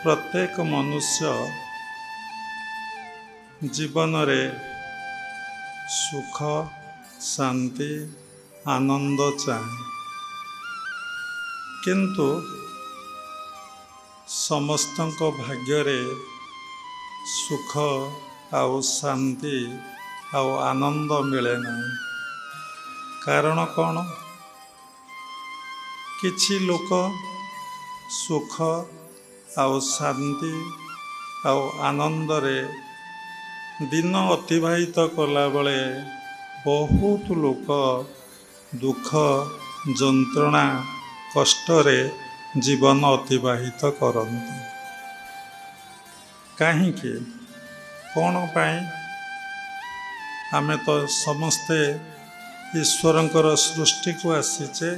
प्रत्येक मनुष्य जीवन रे सुख शांति आनंद चाहे, किंतु समस्तक भाग्य रे सुख आउ शांति आउ आनंद मिले ना। कारण कौन? किछि लोक सुख आउ शांति आउ आनंद रे दिन अतिबाहित कला बेले बहुत लोक दुख जंत्रणा कष्ट रे जीवन अतिबाहित करते। कहीं कौन पाई? आमे तो समस्ते ईश्वरंकर सृष्टि को आसीचे।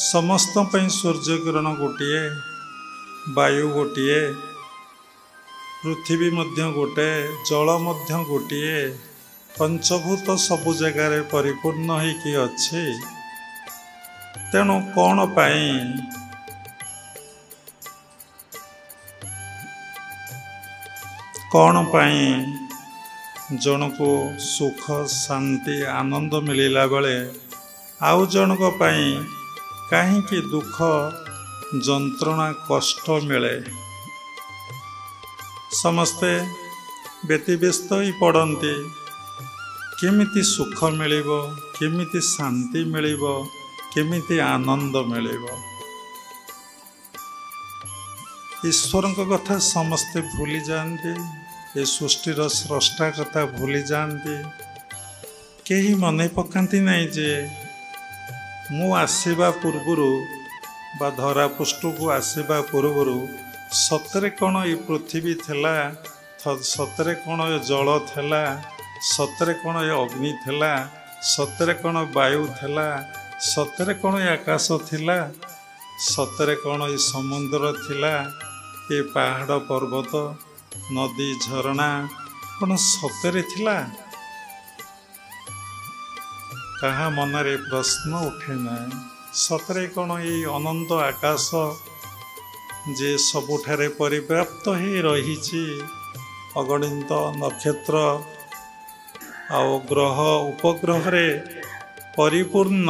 समस्त पई सूर्य किरण गोटिए, वायु गोटिए, पृथ्वी मध्य गोटे, जल मध्य गोटिए, पंचभूत सबु जगार परिपूर्ण होइकी अछि। तेणु कौन पाई कौन पाई जन को सुख शांति आनंद मिलला बेले आउ जनक पाई कहीं दुख जंत्रणा कष्ट मिले? समस्ते व्यतिव्यस्त ही पड़ती। केमिति सुख मिलिबो, केमिति शांति मिलिबो, केमिति आनंद मिलिबो? ईश्वर कथा समस्ते भूली जाते। ये सृष्टिर स्रष्टा कथा भूली जाते। केही मन पकाती नहीं जे मु आसीबा पूर्वरु बा धरा पृष्ठ को आसीबा पूर्वरु सतरे कौन ये पृथ्वी थिला, सतरे कौन ये जल थिला, सतरे कौन ये अग्नि थिला, सतरे कौन वायु थिला, सतरे कौन ये आकाश थिला, सतरे कौन ये समुद्र थिला, ये पहाड़ पर्वत नदी झरणा कौन सतरे थिला? कहा मनरे प्रश्न उठे ना। सतरे कौन ये अनंत आकाश जे सबुठारे परिव्याप्त ही रही, अगणित नक्षत्र आउ ग्रह उपग्रह रे परिपूर्ण,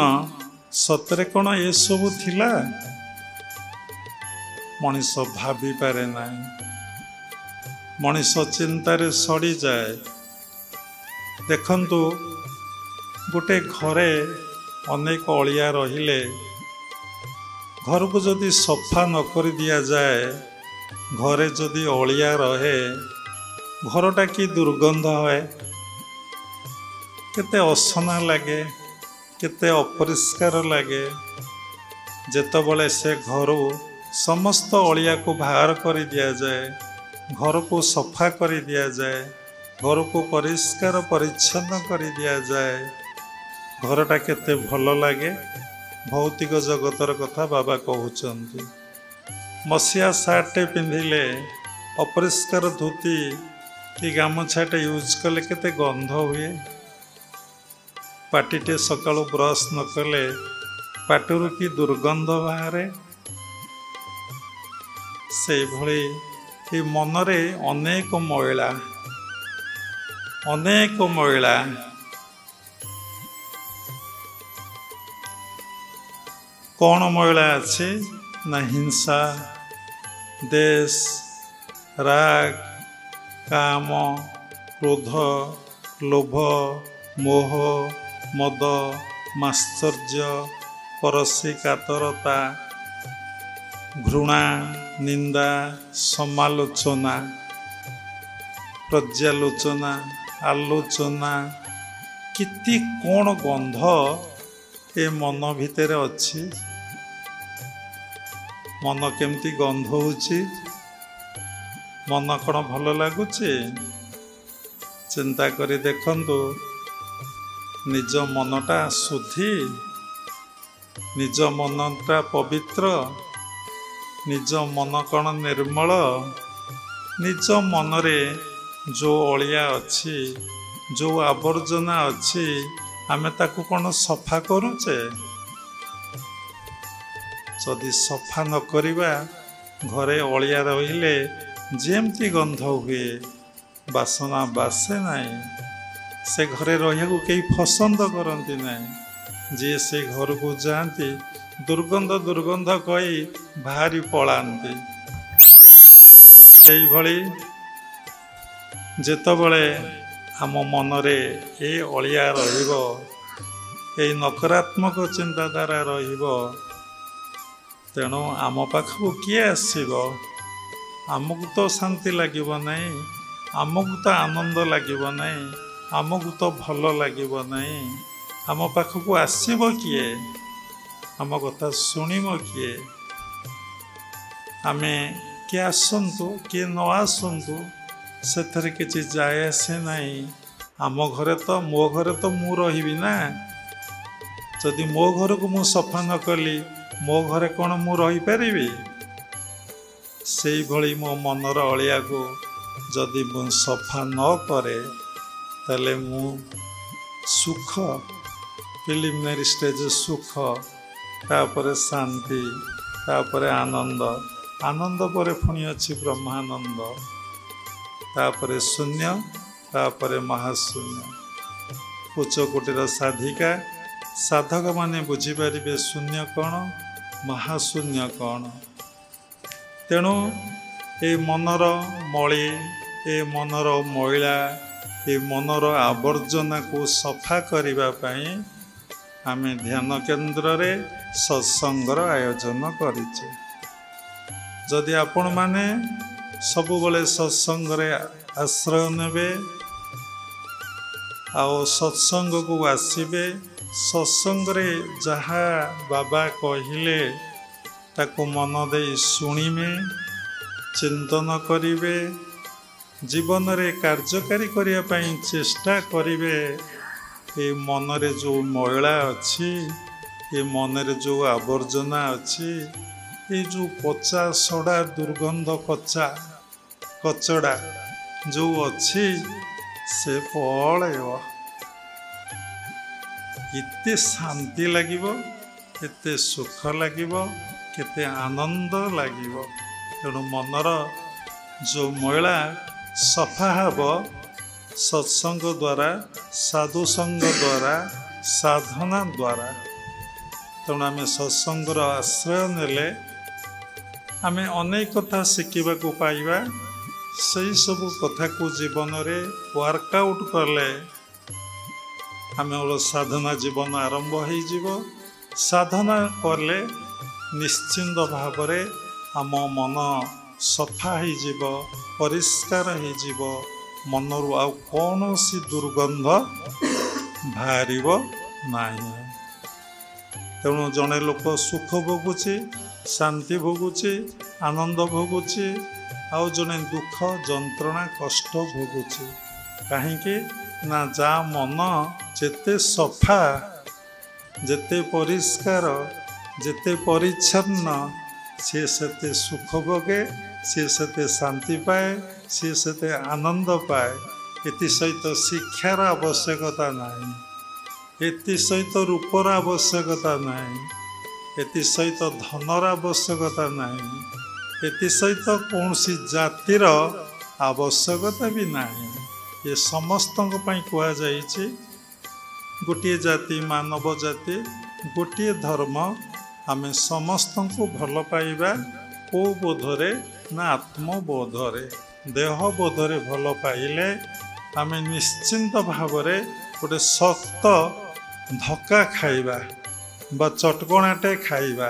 सतरे कौन ये सबु थिला? मनीष भाभी पारे ना। मनीष चिंतारे सड़ी जाए। देखंतु गोटे घरे अनेक अलिया रहिले घर को जदि सफा न कर दिया जाए, घरे जदि अलिया रहे, घरटा कि दुर्गंध है, केते असना लगे, केते अपरिष्कार लगे। जेतबले से घरू समस्त अलिया को बाहर कर दिया जाए, घर को सफा कर दिया जाए, घर को परिष्कार परिच्छन्न कर दिया जाए, घरटा केते भल लगे। भौतिक जगतर कथा बाबा कहउचंती। मसिया सार्टे पिंधिले अपरिष्कार धोती कि गामछाटे यूज कले केते गंध हुए। पाटिटे सकाळु ब्रश न कले पाटरू की दुर्गंध बाहरे। से भली ये मनरे अनेक महिला कौन महिला अच्छे ना? हिंसा, देश, राग, काम, क्रोध, लोभ, मोह, मद, माश्चर्य, परसी कातरता, घृणा, निंदा, समालोचना, पर्यालोचना, आलोचना, किति कौन गंध ए मन भितर अच्छी। मन केमती गंध होची? मन कौन भल लगुचे? चिंता करी देखंतु। निज मनटा शुद्धि, निज मनटा पवित्र, निज मन कौन निर्मल, निज मनरे जो अलिया अच्छी, जो आवर्जना अच्छी, आमे ताकू कौन सफा करुचे? जदि सफा न करिबा ଘରେ ଅଳିଆ ରହିଲେ ଯେମିତି ଗନ୍ଧ ହୁଏ, ବାସନା ବାସେ ନାହିଁ, ସେ ଘରେ ରହିବାକୁ କେହି ପସନ୍ଦ କରନ୍ତି ନାହିଁ। ଯିଏ ସେ ଘରକୁ ଯାଆନ୍ତି ଦୁର୍ଗନ୍ଧ ଦୁର୍ଗନ୍ଧ କହି ବାହାରି ପଳାନ୍ତି। ସେଇଭଳି ଯେତେବେଳେ ଆମ ମନରେ ଏ ଅଳିଆ ରହିବ, ଏଇ ନକାରାତ୍ମକ ଚିନ୍ତାଧାରା ରହିବ, ତେଣୁ ଆମ ପାଖକୁ କିଏ ଆସିବ? ଆମକୁ ତ ଶାନ୍ତି ଲାଗିବ ନାହିଁ, ଆମକୁ ତ ଆନନ୍ଦ ଲାଗିବ ନାହିଁ, ଆମକୁ ତ ଭଲ ଲାଗିବ ନାହିଁ। ଆମ ପାଖକୁ ଆସିବ କିଏ? ଆମ କଥା ଶୁଣିବ କିଏ? ଆମେ କିଏ ଆସନ୍ତୁ କିଏ ନ ଆସନ୍ତୁ ସେଥିରେ କିଛି ଯାଏ ଆସେ ନାହିଁ। ଆମ ଘରେ ତ ମୋ ଘରେ ତ ମୁଁ ରହିବି ନା। ଯଦି ମୋ ଘରକୁ ମୁଁ ସଫା ନ କଲି ମୋ ଘରେ କ'ଣ ମୁଁ ରହିପାରିବି? ସେଇଭଳି ମୋ ମନର ଅଳିଆକୁ ଯଦି ମୁଁ ସଫା ନ କରେ ତାହେଲେ ମୁଁ ସୁଖ, ପ୍ରିଲିମିନାରୀ ଷ୍ଟେଜ୍ ସୁଖ, ତାପରେ ଶାନ୍ତି, ତାପରେ ଆନନ୍ଦ, ଆନନ୍ଦ ପରେ ପୁଣି ଅଛି ବ୍ରହ୍ମାନନ୍ଦ, ତାପରେ ଶୂନ୍ୟ, ତାପରେ ମହାଶୂନ୍ୟ। ଉଚ୍ଚ କୋଟିର ସାଧିକା ସାଧକମାନେ ବୁଝିପାରିବେ ଶୂନ୍ୟ କ'ଣ, ମହାଶୂନ୍ୟ କ'ଣ। ତେଣୁ ଏ ମନର ମଳି, ଏ ମନର ମଇଳା, ଏ ମନର ଆବର୍ଜନାକୁ ସଫା କରିବା ପାଇଁ ଆମେ ଧ୍ୟାନ କେନ୍ଦ୍ରରେ ସତ୍ସଙ୍ଗର ଆୟୋଜନ କରିଛେ। ଯଦି ଆପଣମାନେ ସବୁବେଳେ ସତ୍ସଙ୍ଗରେ ଆଶ୍ରୟ ନେବେ ଆଉ ସତ୍ସଙ୍ଗକୁ ଆସିବେ, ସତ୍ସଙ୍ଗରେ ଯାହା ବାବା କହିଲେ ତାକୁ ମନ ଦେଇ ଶୁଣିବେ, ଚିନ୍ତନ କରିବେ, ଜୀବନରେ କାର୍ଯ୍ୟକାରୀ କରିବା ପାଇଁ ଚେଷ୍ଟା କରିବେ। ଏ ମନରେ ଯେଉଁ ମଇଳା ଅଛି, ଏ ମନରେ ଯେଉଁ ଆବର୍ଜନା ଅଛି, ଏ ଯେଉଁ ପଚା ସଡ଼ା ଦୁର୍ଗନ୍ଧ କଚଡ଼ା ଯେଉଁ ଅଛି ସେ ପଳେଇବ। ଏତେ ଶାନ୍ତି ଲାଗିବ, ଏତେ ସୁଖ ଲାଗିବ, କେତେ ଆନନ୍ଦ ଲାଗିବ। ତେଣୁ ମନର ଯେଉଁ ମଇଳା ସଫା ହେବ ସତ୍ସଙ୍ଗ ଦ୍ୱାରା, ସାଧୁସଙ୍ଗ ଦ୍ୱାରା, ସାଧନା ଦ୍ୱାରା। ତେଣୁ ଆମେ ସତ୍ସଙ୍ଗର ଆଶ୍ରୟ ନେଲେ ଆମେ ଅନେକ କଥା ଶିଖିବାକୁ ପାଇବା। ସେହି ସବୁ କଥାକୁ ଜୀବନରେ ୱାର୍କଆଉଟ୍ କଲେ ଆମର ସାଧନା ଜୀବନ ଆରମ୍ଭ ହୋଇଯିବ। ସାଧନା କଲେ ନିଶ୍ଚିନ୍ତ ଭାବରେ ଆମ ମନ ସଫା ହୋଇଯିବ, ପରିଷ୍କାର ହୋଇଯିବ। ମନରୁ ଆଉ କୌଣସି ଦୁର୍ଗନ୍ଧ ବାହାରିବ ନାହିଁ। ତେଣୁ ଜଣେ ଲୋକ ସୁଖ ଭୋଗୁଛି, ଶାନ୍ତି ଭୋଗୁଛି, ଆନନ୍ଦ ଭୋଗୁଛି, ଆଉ ଜଣେ ଦୁଃଖ, ଯନ୍ତ୍ରଣା, କଷ୍ଟ ଭୋଗୁଛି। କାହିଁକି ନା ଯାହା ମନ ଯେତେ ସଫା, ଯେତେ ପରିଷ୍କାର, ଯେତେ ପରିଚ୍ଛନ୍ନ, ସିଏ ସେତେ ସୁଖ ଭୋଗେ, ସିଏ ସେତେ ଶାନ୍ତି ପାଏ, ସିଏ ସେତେ ଆନନ୍ଦ ପାଏ। ଏଥିସହିତ ଶିକ୍ଷାର ଆବଶ୍ୟକତା ନାହିଁ, ଏଥିସହିତ ରୂପର ଆବଶ୍ୟକତା ନାହିଁ, ଏଥିସହିତ ଧନର ଆବଶ୍ୟକତା ନାହିଁ, ଏଥିସହିତ କୌଣସି ଜାତିର ଆବଶ୍ୟକତା ବି ନାହିଁ। ଏ ସମସ୍ତଙ୍କ ପାଇଁ କୁହାଯାଇଛି। ଗୋଟିଏ ଜାତି, ମାନବ ଜାତି, ଗୋଟିଏ ଧର୍ମ। ଆମେ ସମସ୍ତଙ୍କୁ ଭଲ ପାଇବା। କେଉଁ ବୋଧରେ? ନା ଆତ୍ମବୋଧରେ, ଦେହବୋଧରେ ଭଲ ପାଇଲେ ଆମେ ନିଶ୍ଚିନ୍ତ ଭାବରେ ଗୋଟେ ଶକ୍ତ ଧକ୍କା ଖାଇବା ବା ଚଟକଣାଟେ ଖାଇବା।